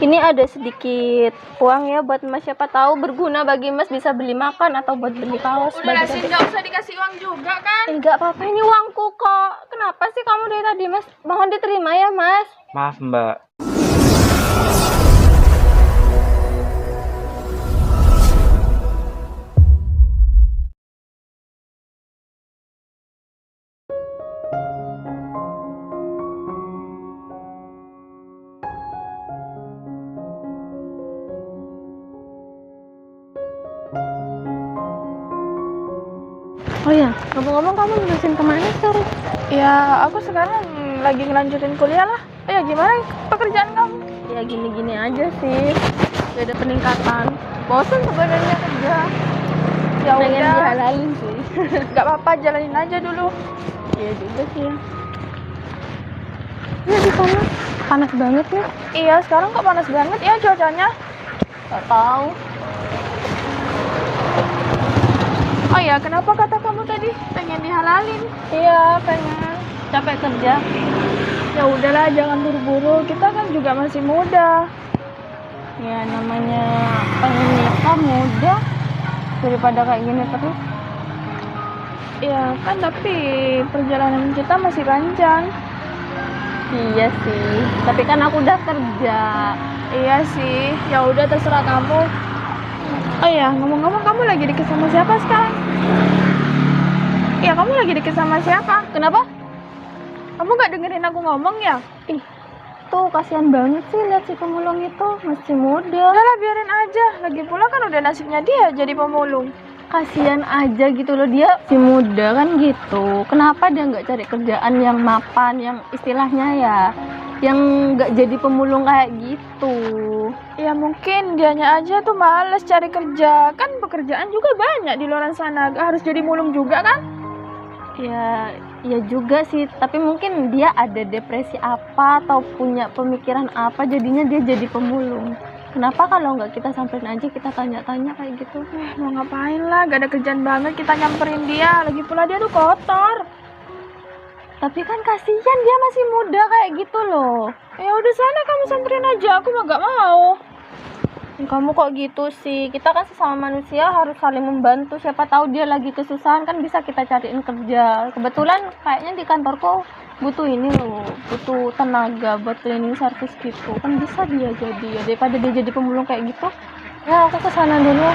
Ini ada sedikit uang ya buat Mas, siapa tahu berguna bagi Mas, bisa beli makan atau buat beli kaos. Udah lah, Sin, nggak usah dikasih uang juga kan? Enggak apa-apa, ini uangku kok. Kenapa sih kamu dari tadi, Mas? Mohon diterima ya, Mas. Maaf Mbak. Oh ya, ngomong-ngomong kamu jurusan kemana sekarang? Ya, aku sekarang lagi ngelanjutin kuliah lah. Ya, gimana pekerjaan kamu? Ya gini-gini aja sih, gak ada peningkatan. Bosan sebenarnya kerja. Ya Pengen udah, dihalalin sih. nggak apa-apa, jalanin aja dulu. Iya juga sih ya. Ya di sana panas banget nih. Iya, sekarang kok panas banget ya cuacanya. Gak tahu. Oh ya, kenapa kata kamu tadi pengen dihalalin? Iya, pengen. Capek kerja. Ya udahlah, jangan buru-buru. Kita kan juga masih muda. Ya namanya pengen nikah muda daripada kayak gini terus. Iya kan, tapi perjalanan kita masih panjang. Iya sih, tapi kan aku udah kerja. Iya sih, ya udah terserah kamu. Oh ya, ngomong-ngomong, kamu lagi deket sama siapa sekarang? Iya, kamu lagi deket sama siapa? Kenapa? Kamu gak dengerin aku ngomong ya? Ih, tuh kasihan banget sih lihat si pemulung itu, masih muda. Udah lah, biarin aja. Lagi pula kan udah nasibnya dia jadi pemulung. Kasihan aja gitu loh, dia si muda kan gitu. Kenapa dia nggak cari kerjaan yang mapan, yang istilahnya ya, yang nggak jadi pemulung kayak gitu. Ya mungkin dianya aja tuh males cari kerja. Kan pekerjaan juga banyak di luar sana. Gak harus jadi mulung juga kan? Ya, ya juga sih. Tapi mungkin dia ada depresi apa atau punya pemikiran apa, jadinya dia jadi pemulung. Kenapa kalau nggak kita samperin aja, kita tanya-tanya kayak gitu? Mau ngapain lah, gak ada kerjaan banget kita nyamperin dia. Lagi pula dia tuh kotor. Tapi kan kasihan, dia masih muda kayak gitu loh. Ya udah, sana kamu samperin aja, aku mah gak mau. Kamu kok gitu sih? Kita kan sesama manusia harus saling membantu. Siapa tahu dia lagi kesusahan, kan bisa kita cariin kerja. Kebetulan kayaknya di kantorku butuh ini loh, butuh tenaga buat cleaning service gitu. Kan bisa dia jadi ya, daripada dia jadi pemulung kayak gitu. Ya aku kesana dulu.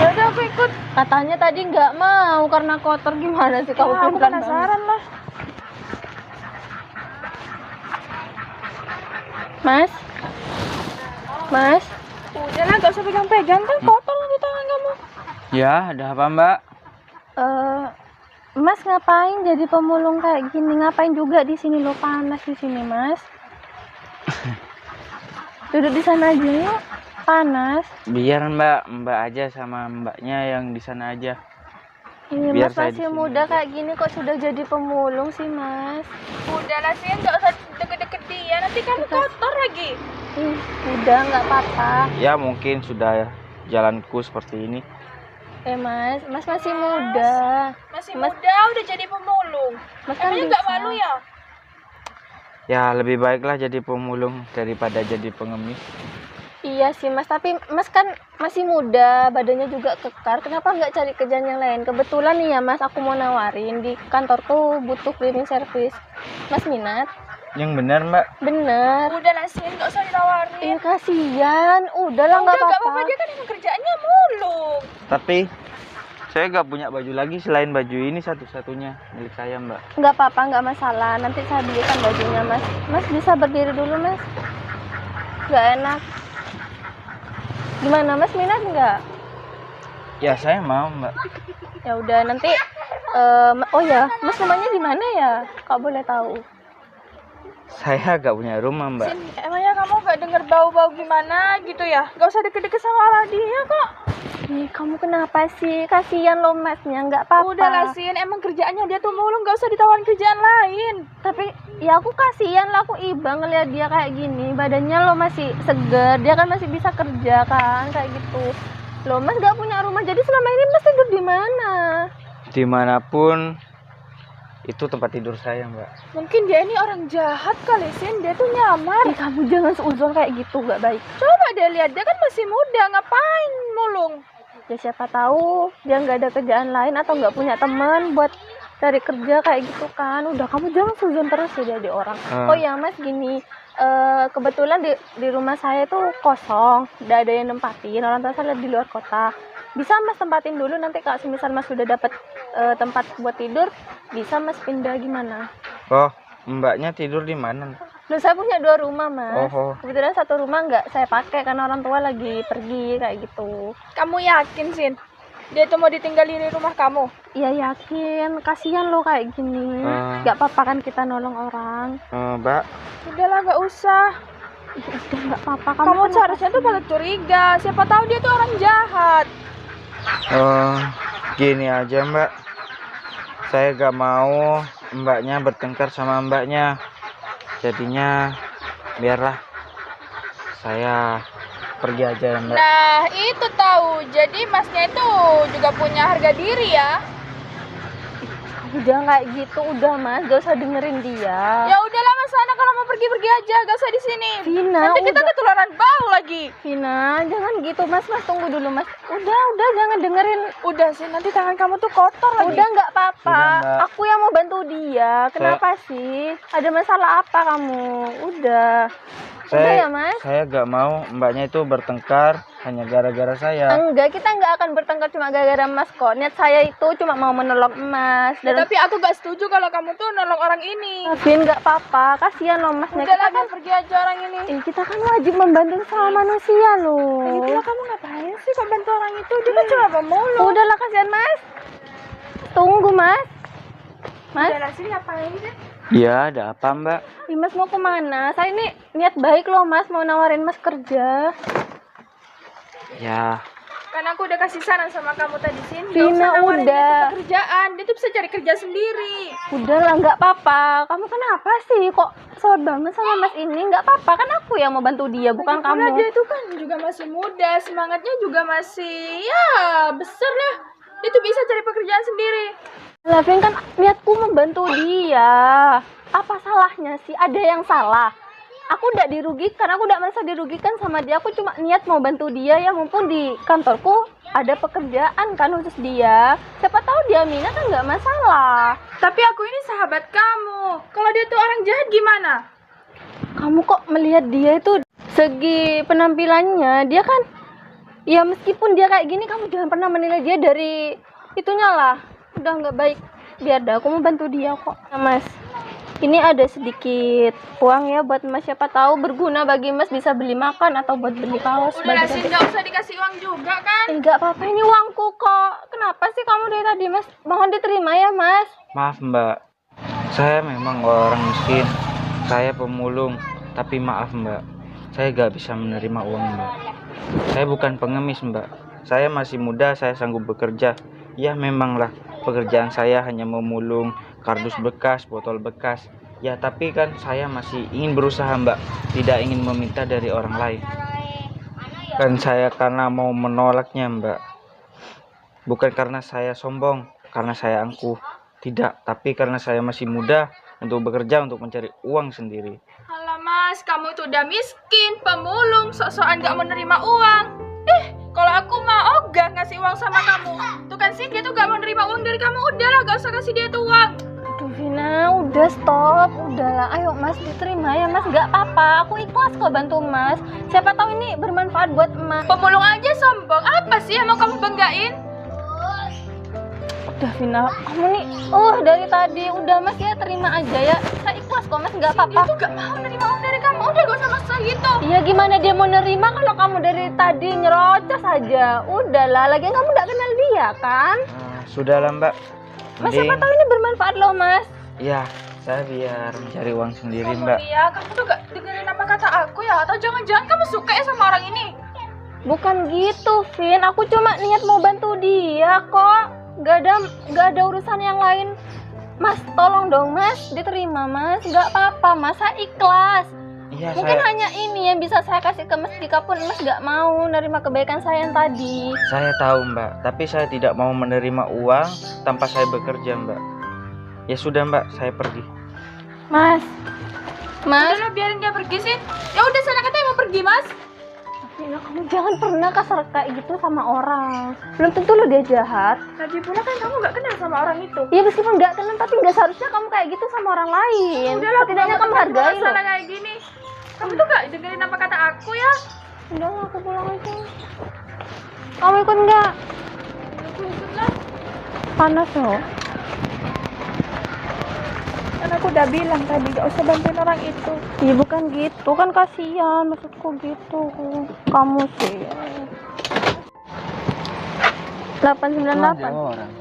Ya udah, aku ikut. Katanya tadi nggak mau karena kotor. Gimana sih kamu? Ya, aku penasaran lah. Mas, Mas. Udah lah, gak usah pegang-pegang, kan kotor di tangan kamu. Ya, ada apa Mbak? Mas ngapain jadi pemulung kayak gini? Ngapain juga di sini, lo panas di sini, Mas? Duduk di sana aja yuk. Panas. Biar Mbak aja sama Mbaknya yang di sana aja. Ini Biar Mas saya masih di sini muda aja. kayak gini kok sudah jadi pemulung sih, Mas? Udah lah, Sin, gak usah deket-deket dia, nanti kamu kotor lagi. Udah nggak apa-apa. Ya mungkin sudah jalanku seperti ini. Mas masih muda. Masih Mas- muda, udah jadi pemulung. Mas kan Emangnya bisa. gak malu ya? Ya lebih baiklah jadi pemulung daripada jadi pengemis. Iya sih Mas, tapi Mas kan masih muda, badannya juga kekar. Kenapa nggak cari kerjaan yang lain? Kebetulan nih ya Mas, aku mau nawarin di kantorku butuh cleaning service. Mas minat? Yang benar Mbak. Bener. Udah lah, Sin, gak usah ditawarin. Iya kasihan. Udah lah nggak Udah, gak apa-apa, apa-apa. dia kan emang kerjaannya mulung. Tapi saya gak punya baju lagi selain baju ini satu-satunya milik saya Mbak. Nggak apa-apa, nggak masalah. Nanti saya belikan bajunya Mas. Mas bisa berdiri dulu Mas. Nggak enak. Gimana Mas, minat nggak? Ya saya mau Mbak. Ya udah nanti. Oh ya, Mas rumahnya di mana ya? Kak boleh tahu? Saya gak punya rumah Mbak. Sin, emangnya kamu gak denger bau-bau gimana gitu ya? Gak usah deket-deket sama dia kok. Ih, kamu kenapa sih? Kasihan lo Masnya, nggak apa-apa. Udah lah, Sin, emang kerjaannya dia tuh mulung, gak usah ditawarin kerjaan lain. Tapi ya aku kasihan lah, aku iba ngeliat dia kayak gini. Badannya lo masih seger, dia kan masih bisa kerja kan, kayak gitu. Lo Mas gak punya rumah, jadi selama ini Mas tidur di mana? Dimanapun Itu tempat tidur saya, Mbak. Mungkin dia ini orang jahat kali, Sin. Dia tuh nyamar. Ih, kamu jangan seuzon kayak gitu, gak baik. Coba dia lihat, dia kan masih muda, ngapain mulung? Ya siapa tahu dia nggak ada kerjaan lain atau nggak punya teman buat cari kerja kayak gitu kan. Udah, kamu jangan seuzon terus ya jadi orang. Oh ya Mas, gini, kebetulan di rumah saya tuh kosong, nggak ada yang nempatin. Orang tua saya di luar kota. Bisa Mas tempatin dulu, nanti kalau semisal Mas sudah dapat tempat buat tidur, bisa Mas pindah gimana? Oh, Mbaknya tidur di mana? Loh, saya punya 2 rumah Mas. Oh. Kebetulan 1 rumah nggak saya pakai karena orang tua lagi pergi kayak gitu. Kamu yakin, Sin? Dia tuh mau ditinggalin di rumah kamu? Iya yakin, kasihan loh kayak gini. Nggak apa-apa kan kita nolong orang. Mbak. Udahlah, nggak usah. Udah nggak apa-apa. Kamu seharusnya tuh patut curiga. Siapa tahu dia tuh orang jahat. Gini aja, Mbak. Saya gak mau Mbaknya bertengkar sama Mbaknya. Jadinya biarlah saya pergi aja ya, Mbak. Nah, itu tahu. Jadi Masnya itu juga punya harga diri ya. Udah kayak gitu, udah Mas, gak usah dengerin dia. Ya udahlah Mas, sana kalau mau pergi-pergi aja, gak usah di sini. Vina, Nanti kita ketularan bau lagi. Vina, jangan gitu Mas, tunggu dulu Mas. Udah, jangan dengerin. Udah sih, nanti tangan kamu tuh kotor lagi. Udah nggak apa-apa. Udah, Mbak. Aku yang mau bantu dia. Kenapa sih? Ada masalah apa kamu? Udah ya Mas. Saya gak mau Mbaknya itu bertengkar hanya gara-gara saya. Enggak, kita nggak akan bertengkar cuma gara-gara Mas kok. Niat saya itu cuma mau menolong Mas. Dan Tapi aku gak setuju kalau kamu tuh nolong orang ini. Vin, nggak apa-apa. Kasihan loh Mas. Udahlah, kita pergi aja orang ini. Kita kan wajib membantu sama manusia loh. Itulah kamu ngapain sih kok bantu orang itu? Dia kan cuma pemulung. Udahlah, kasihan Mas. Tunggu Mas. Mas. Udahlah sih, ngapain sih? Iya, ada apa, Mbak? Ih, Mas mau kemana? Saya ini niat baik loh Mas, mau nawarin Mas kerja. Ya, Kan aku udah kasih saran sama kamu tadi, Sin. Nggak Vina, usah nawarin dia udah. tuh pekerjaan. Dia tuh bisa cari kerja sendiri. Udah lah, nggak apa-apa. Kamu kenapa sih kok sewot banget sama Mas ini? Nggak apa-apa, kan aku yang mau bantu dia, bukan Karena kamu. dia itu kan juga masih muda, semangatnya juga masih ya besar lah. Dia tuh bisa cari pekerjaan sendiri. Lavin, kan niatku membantu dia. Apa salahnya sih? Ada yang salah? Aku udah dirugikan, aku udah merasa dirugikan sama dia. Aku cuma niat mau bantu dia ya, mumpung di kantorku ada pekerjaan kan khusus dia. Siapa tahu dia minat kan nggak masalah. Tapi aku ini sahabat kamu. Kalau dia tuh orang jahat gimana? Kamu kok melihat dia itu segi penampilannya, dia kan ya meskipun dia kayak gini, kamu jangan pernah menilai dia dari itunya lah. Udah nggak baik. Biar dah, aku mau bantu dia kok. Nah, Mas, ini ada sedikit uang ya buat Mas, siapa tahu berguna bagi Mas, bisa beli makan atau buat beli kaos. Udah lah, baju Sin, nggak usah dikasih uang juga kan? Enggak apa-apa, ini uangku kok. Kenapa sih kamu dari tadi Mas? Mohon diterima ya Mas. maaf, Mbak. Saya memang orang miskin. Saya pemulung, tapi maaf, Mbak. Saya gak bisa menerima uang, Mbak. Saya bukan pengemis, Mbak. Saya masih muda, saya sanggup bekerja. Ya memanglah, pekerjaan saya hanya memulung kardus bekas, botol bekas. Ya tapi kan saya masih ingin berusaha, Mbak. Tidak ingin meminta dari orang lain. Kan saya karena mau menolaknya, Mbak. Bukan karena saya sombong, karena saya angkuh. Tidak, tapi karena saya masih muda untuk bekerja, untuk mencari uang sendiri. Alah Mas, kamu itu udah miskin, pemulung, sok-sokan gak menerima uang. Kalau aku mau ogah ngasih uang sama kamu. Tuh kan sih, dia tuh gak mau nerima uang dari kamu. Udahlah, gak usah kasih dia tuh uang. Aduh Vina, udah stop. Udahlah, ayo Mas diterima ya Mas. Gak apa-apa, aku ikhlas kok bantu Mas. Siapa tahu ini bermanfaat buat Mas. Pemulung aja sombong. Apa sih yang mau kamu banggain? Udah Vina, kamu nih dari tadi. Udah Mas ya, terima aja ya. Saya ikhlas kok Mas, gak Dia apa-apa. tuh gak mau nerima uang dari kamu. Udah, gak usah maksa gitu. Iya, gimana dia mau nerima kalau kamu dari tadi nyerocos aja. Udahlah, lagian kamu gak kenal dia kan. Sudahlah, Mbak. Mas, siapa tahu ini bermanfaat loh Mas. Ya, saya biar mencari uang sendiri, Mbak. Iya, kamu tuh gak dengerin apa kata aku ya? Atau jangan-jangan kamu suka ya sama orang ini? Bukan gitu Vin, aku cuma niat mau bantu dia kok. Gak ada urusan yang lain. Mas, tolong dong Mas, diterima Mas. Gak apa-apa Mas, saya ikhlas. Iya, Mungkin hanya ini yang bisa saya kasih ke Mas, jika pun Mas gak mau nerima kebaikan saya yang tadi. saya tahu, Mbak. Tapi saya tidak mau menerima uang tanpa saya bekerja, Mbak. Ya sudah mbak, saya pergi. Mas. Mas. Udah lah, biarin dia pergi sih. Ya udah sana katanya mau pergi, Mas. Vina, kamu jangan pernah kasar kayak gitu sama orang. Belum tentu lo dia jahat. Lagi pula kan kamu nggak kenal sama orang itu. Ya meskipun nggak kenal, tapi nggak seharusnya kamu kayak gitu sama orang lain. Udahlah, Setidaknya kamu hargai loh. masalah kayak gini. Kamu tuh nggak dengerin apa kata aku ya? Udah lah, aku pulang aja. Kamu ikut nggak? Aku ikutlah. Panas loh. Kan aku udah bilang tadi gak usah bantuin orang itu. Iya bukan gitu, kan kasihan maksudku gitu. Kamu sih. 898. orang.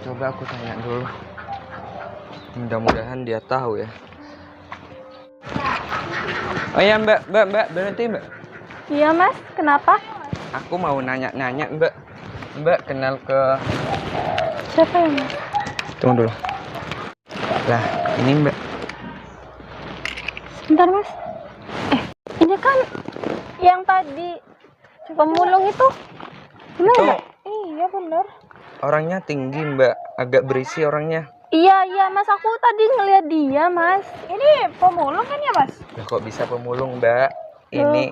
Coba aku tanya dulu. Mudah-mudahan dia tahu ya. Oh ya mbak, berhenti mbak. Iya mas, kenapa? Aku mau nanya-nanya mbak. Mbak kenal ke... Siapa ya mas? Tunggu dulu. Lah, ini mbak. Sebentar mas. Ini kan yang tadi pemulung itu. Gimana Itu mbak? Iya bener. orangnya tinggi mbak, agak berisi orangnya. Iya mas, aku tadi ngeliat dia mas. Ini pemulung kan ya, Mas? Lah kok bisa pemulung mbak? Ini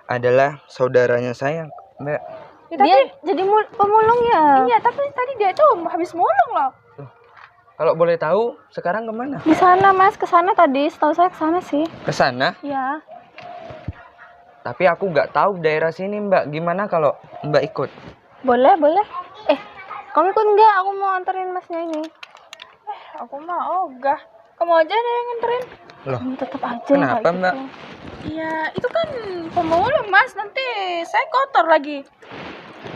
adalah saudaranya saya mbak. Ya, Dia jadi pemulung ya? iya, tapi tadi dia tuh habis mulung loh. Kalau boleh tahu, sekarang kemana? Di sana mas, ke sana tadi. Setahu saya ke sana sih. Ke sana? Iya. Tapi aku nggak tahu daerah sini mbak. Gimana kalau mbak ikut? Boleh, boleh. Kamu ikut nggak? Aku mau anterin masnya ini. Aku mah ogah. Kamu aja deh yang nganterin. Loh, Tetap aja. kenapa, kayak Mbak? gitu. Iya, itu kan pemulung, Mas. Nanti saya kotor lagi.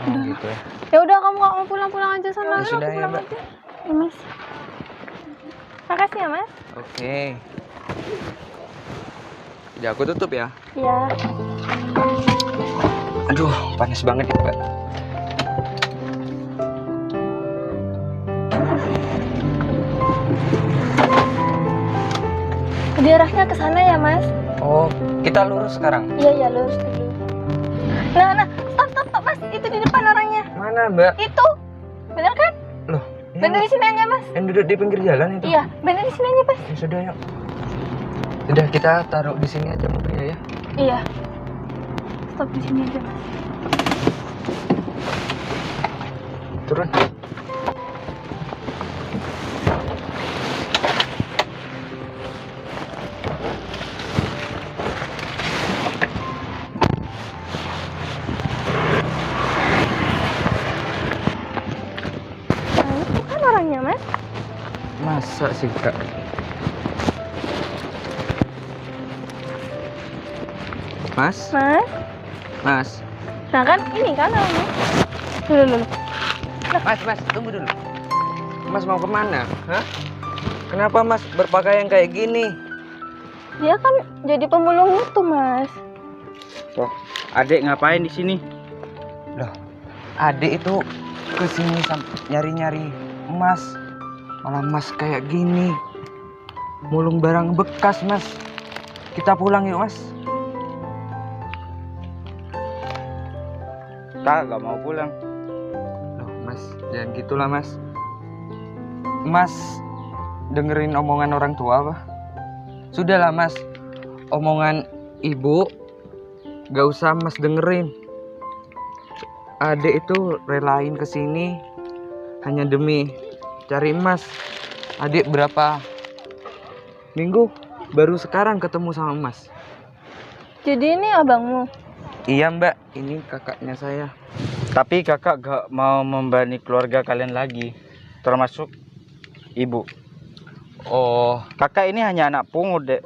oh, gitu ya. Ya udah kamu mau pulang-pulang aja sana. Ya sudah ya mbak. Ya, mas. Makasih ya mas. Oke. Ya aku tutup ya. Iya. Aduh, panas banget ya mbak. Daerahnya ke sana ya mas. Oh, kita lurus sekarang. Iya lurus dulu. Nah, stop mas. Itu di depan orangnya. Mana mbak? Itu. Bener kan? Loh, Bener di sini aja mas. yang duduk di pinggir jalan itu. Iya, bener di sini aja mas. Ya sudah yuk. Udah kita taruh di sini aja mobilnya ya. Iya. Stop di sini aja mas. Turun. Nah, itu kan orangnya mas. Masa sih kak? Mas? Mas. Mas? Nah kan ini kan orangnya. Dulu. Mas, tunggu dulu. Mas mau kemana? Hah? Kenapa mas berpakaian kayak gini? Dia kan jadi pemulung itu mas. Loh, adik ngapain di sini? Loh, adik itu kesini nyari-nyari emas. Malah mas kayak gini. Mulung barang bekas mas. Kita pulang yuk mas. Kak, gak mau pulang. Loh mas, jangan gitulah mas. Mas dengerin omongan orang tua apa? Sudahlah mas, omongan ibu gak usah mas dengerin. Adik itu relain kesini hanya demi cari emas. Adik berapa minggu baru sekarang ketemu sama emas. Jadi ini abangmu. Iya mbak, ini kakaknya saya. Tapi kakak gak mau membebani keluarga kalian lagi, termasuk ibu. Oh, kakak ini hanya anak pungut dek.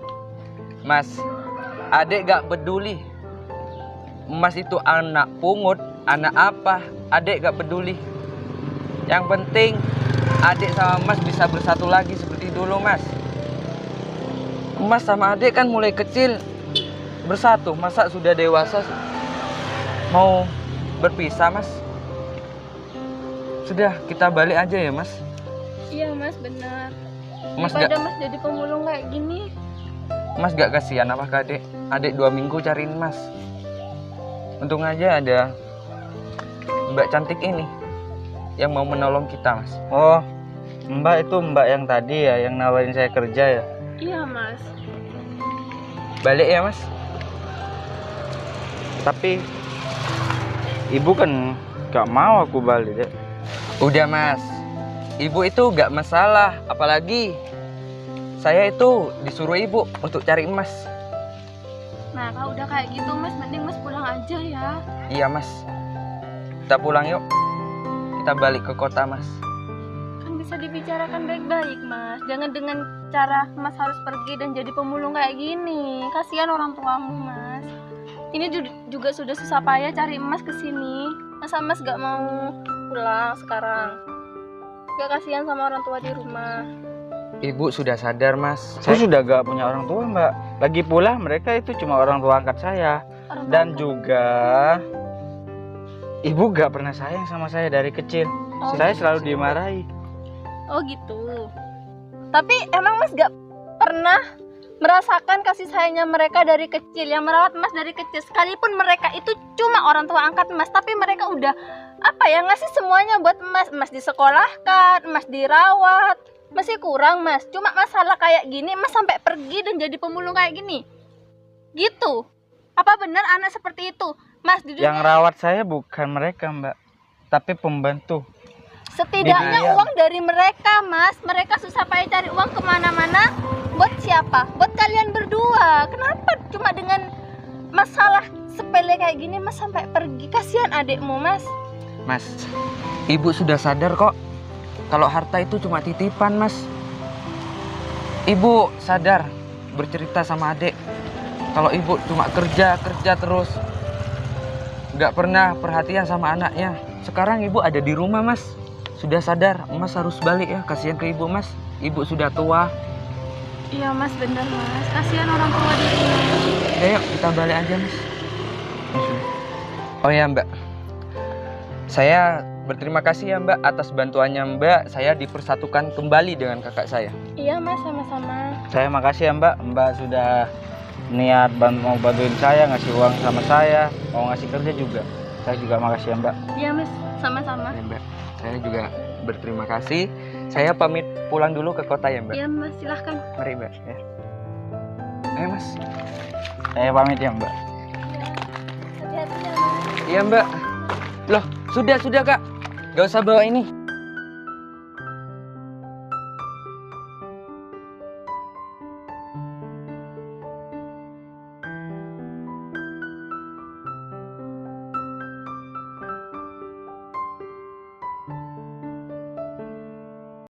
Mas, adik gak peduli. Mas itu anak pungut, anak apa, adik gak peduli. Yang penting adik sama mas bisa bersatu lagi seperti dulu mas. Mas sama adik kan mulai kecil bersatu, masa sudah dewasa mau berpisah mas? Sudah, kita balik aja ya mas. Iya mas, benar. Mas Daripada gak, mas jadi pemulung kayak gini. mas gak kasihan apa ke adik? Adik 2 minggu cariin mas. Untung aja ada Mbak cantik ini yang mau menolong kita mas. Oh, Mbak itu mbak yang tadi ya, yang nawarin saya kerja ya. Iya mas. Balik ya mas. Tapi ibu kan gak mau aku balik ya. Udah mas, ibu itu gak masalah. Apalagi saya itu disuruh ibu untuk cari emas. Nah kalau udah kayak gitu mas, mending mas pulang aja ya. Iya mas, kita pulang yuk. Kita balik ke kota mas. Kan bisa dibicarakan baik-baik mas, jangan dengan cara mas harus pergi dan jadi pemulung kayak gini. Kasihan orang tuamu mas, ini juga sudah susah payah cari emas ke sini. Masa mas gak mau pulang sekarang? Gak kasihan sama orang tua di rumah? Ibu sudah sadar mas. Saya sudah gak punya orang tua mbak. Lagi pula mereka itu cuma orang tua angkat saya. Orang tua Dan angkat. juga ibu gak pernah sayang sama saya dari kecil. Oh, Saya gitu. selalu dimarahi. Oh gitu. Tapi emang mas gak pernah merasakan kasih sayangnya mereka dari kecil, yang merawat mas dari kecil. Sekalipun mereka itu cuma orang tua angkat mas, tapi mereka udah apa ya, ngasih semuanya buat mas. Mas disekolahkan, mas dirawat. Masih kurang mas, cuma masalah kayak gini mas sampai pergi dan jadi pemulung kayak gini gitu. Apa benar anak seperti itu mas di Yang dunia? rawat saya bukan mereka mbak, tapi pembantu. Setidaknya Iya. uang dari mereka mas, mereka susah payah cari uang kemana-mana. Buat siapa? Buat kalian berdua. Kenapa cuma dengan masalah sepele kayak gini mas sampai pergi? Kasihan adikmu mas. Mas, ibu sudah sadar kok kalau harta itu cuma titipan mas. Ibu sadar bercerita sama adik kalau ibu cuma kerja terus, nggak pernah perhatian sama anaknya. Sekarang ibu ada di rumah mas, sudah sadar. Mas harus balik ya, kasihan ke ibu mas. Ibu sudah tua. Iya mas, bener mas. Kasihan orang tua di rumah. Udah yuk kita balik aja mas. Oh ya mbak, saya berterima kasih ya mbak atas bantuannya mbak. Saya dipersatukan kembali dengan kakak saya. Iya mas, sama-sama. Saya makasih ya mbak. Mbak sudah niat mau bantuin saya, ngasih uang sama saya, mau ngasih kerja juga. Saya juga makasih ya mbak. Iya mas, sama-sama. Ya mbak, saya juga berterima kasih. Saya pamit pulang dulu ke kota ya mbak. Iya mas, silahkan. Mari mbak ya. Ayo mas. Saya pamit ya mbak. Hati-hati ya mas. Iya mbak. Loh sudah kak, gak usah bawa ini.